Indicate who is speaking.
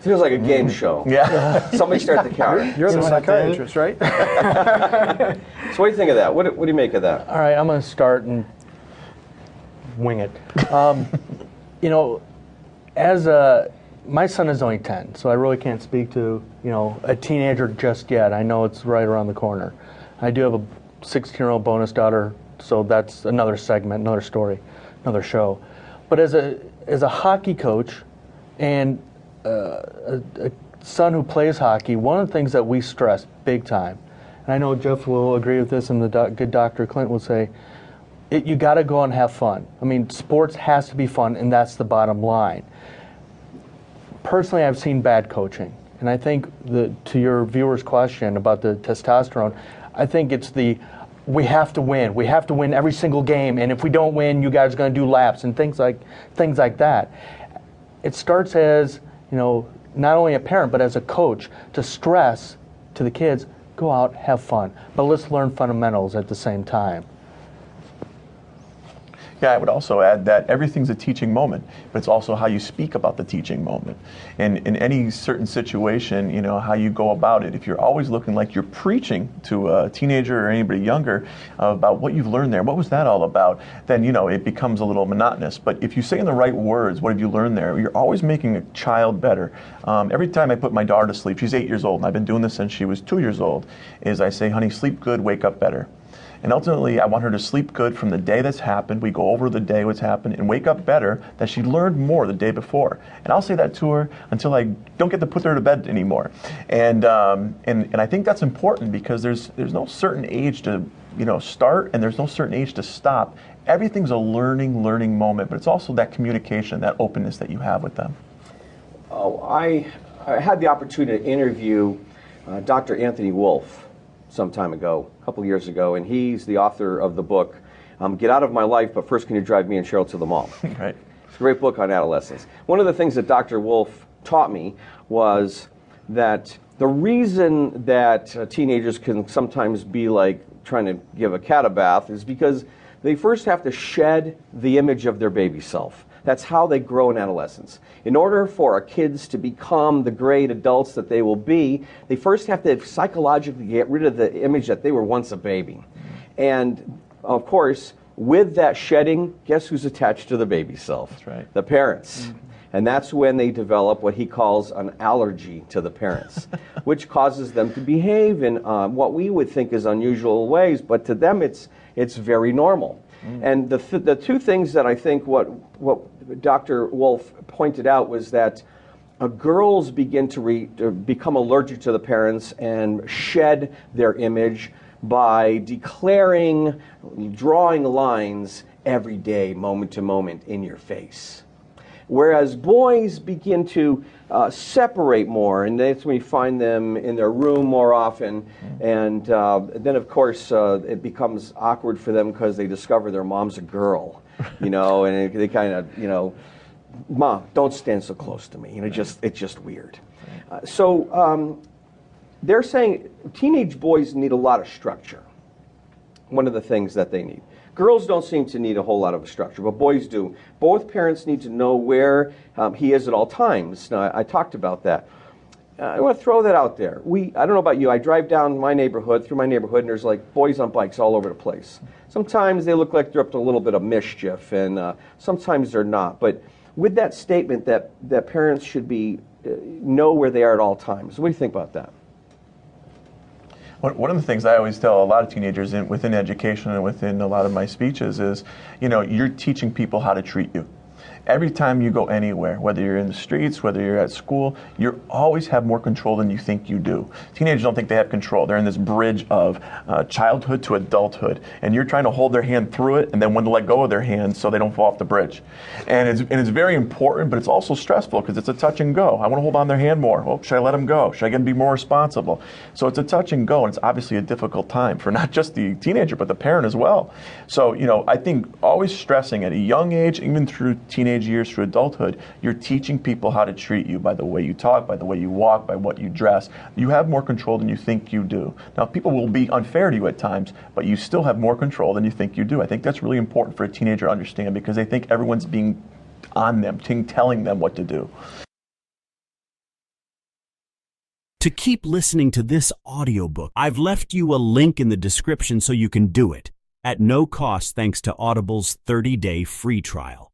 Speaker 1: Feels like a game show.
Speaker 2: Yeah.
Speaker 1: Somebody start the counter.
Speaker 3: You're the psychiatrist, right?
Speaker 1: So what do you think of that? What do you make of that?
Speaker 3: All right, I'm going to start and wing it. You know, my son is only 10, so I really can't speak to, a teenager just yet. I know it's right around the corner. I do have a 16-year-old bonus daughter, so that's another segment, another story, another show. But as a hockey coach and a son who plays hockey, one of the things that we stress big time, and I know Jeff will agree with this, and the good Dr. Clint will say, you got to go and have fun. I mean, sports has to be fun, and that's the bottom line. Personally, I've seen bad coaching, and I think to your viewer's question about the testosterone, I think it's we have to win. We have to win every single game, and if we don't win, you guys are going to do laps and things like that. It starts as not only a parent but as a coach to stress to the kids, go out, have fun, but let's learn fundamentals at the same time.
Speaker 2: Yeah, I would also add that everything's a teaching moment, but it's also how you speak about the teaching moment. And in any certain situation, how you go about it. If you're always looking like you're preaching to a teenager or anybody younger about what you've learned there, what was that all about, then, it becomes a little monotonous. But if you say in the right words, what have you learned there, you're always making a child better. Every time I put my daughter to sleep, she's 8 years old, and I've been doing this since she was 2 years old, is I say, honey, sleep good, wake up better. And ultimately, I want her to sleep good from the day that's happened. We go over the day, what's happened, and wake up better that she learned more the day before. And I'll say that to her until I don't get to put her to bed anymore. And I think that's important because there's no certain age to start, and there's no certain age to stop. Everything's a learning moment, but it's also that communication, that openness that you have with them.
Speaker 1: Oh, I had the opportunity to interview Dr. Anthony Wolf some time ago, a couple years ago, and he's the author of the book, Get Out of My Life, But First Can You Drive Me and Cheryl to the Mall?
Speaker 2: Right.
Speaker 1: It's a great book on adolescence. One of the things that Dr. Wolf taught me was that the reason that teenagers can sometimes be like trying to give a cat a bath is because they first have to shed the image of their baby self. That's how they grow in adolescence. In order for our kids to become the great adults that they will be, they first have to psychologically get rid of the image that they were once a baby. And, of course, with that shedding, guess who's attached to the baby self?
Speaker 2: That's right.
Speaker 1: The parents. Mm-hmm. And that's when they develop what he calls an allergy to the parents, which causes them to behave in what we would think is unusual ways, but to them it's very normal. And the two things that I think what Dr. Wolf pointed out was that girls begin to become allergic to the parents and shed their image by declaring, drawing lines every day, moment to moment, in your face. Whereas boys begin to separate more, and that's when you find them in their room more often. And then, of course, it becomes awkward for them because they discover their mom's a girl, and they kind of, Mom, don't stand so close to me. It's just weird. So they're saying teenage boys need a lot of structure. One of the things that they need. Girls don't seem to need a whole lot of structure, but boys do. Both parents need to know where he is at all times. Now, I talked about that. I want to throw that out there. I don't know about you, I drive down through my neighborhood, and there's like boys on bikes all over the place. Sometimes they look like they're up to a little bit of mischief, and sometimes they're not. But with that statement that parents should know where they are at all times, what do you think about that?
Speaker 2: One of the things I always tell a lot of teenagers within education and within a lot of my speeches is, you're teaching people how to treat you. Every time you go anywhere, whether you're in the streets, whether you're at school, you always have more control than you think you do. Teenagers don't think they have control. They're in this bridge of childhood to adulthood, and you're trying to hold their hand through it and then when to let go of their hand so they don't fall off the bridge. And it's very important, but it's also stressful because it's a touch and go. I want to hold on their hand more. Oh, should I let them go? Should I get to be more responsible? So it's a touch and go, and it's obviously a difficult time for not just the teenager, but the parent as well. So, I think always stressing at a young age, even through teenage years, through adulthood, you're teaching people how to treat you by the way you talk, by the way you walk, by what you dress. You have more control than you think you do. Now, people will be unfair to you at times, but you still have more control than you think you do. I think that's really important for a teenager to understand because they think everyone's being on them, telling them what to do.
Speaker 4: To keep listening to this audiobook, I've left you a link in the description so you can do it at no cost thanks to Audible's 30-day free trial.